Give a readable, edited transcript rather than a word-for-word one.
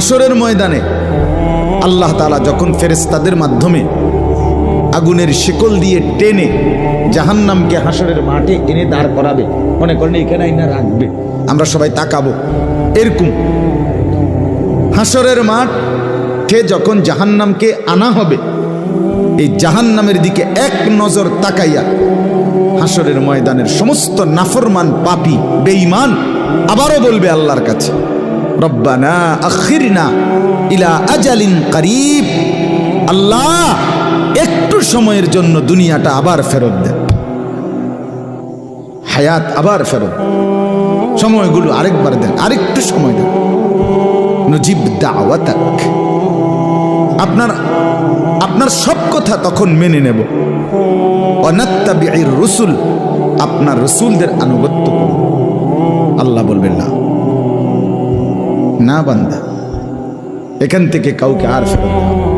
হাসরের ময়দানে আল্লাহ তাআলা যখন ফেরেশতাদের মাধ্যমে আগুনের শিকল দিয়ে টেনে জাহান্নামকে হাসরের মাঠে এনে দাঁড় করাবে, মনে করেন এখানে এনে রাখবে, আমরা সবাই তাকাবো, এরকম হাসরের মাঠে যখন জাহান্নামকে আনা হবে, এই জাহান্নামের দিকে এক নজর তাকাইয়া হাসরের ময়দানের সমস্ত নাফরমান পাপী বেঈমান আবারও বলবে আল্লাহর কাছে, রব্বানা আখিরনা ইলা আজালিন করিব, আল্লাহ একটু সময়ের জন্য দুনিয়াটা আবার ফেরত দেন, হায়াত আবার ফেরত, সময়গুলো আরেকবার দেন, আরেকটু সময় দেন, নুজিব দাওয়াতাক, আপনার সব কথা তখন মেনে নেব, ওয়ানাত্তাবিউর রুসুল, আপনার রসুলদের আনুগত্য করব। আল্লাহ বলবেন না, না বান্দা, এখান থেকে কাউকে আর ফেরত দেওয়া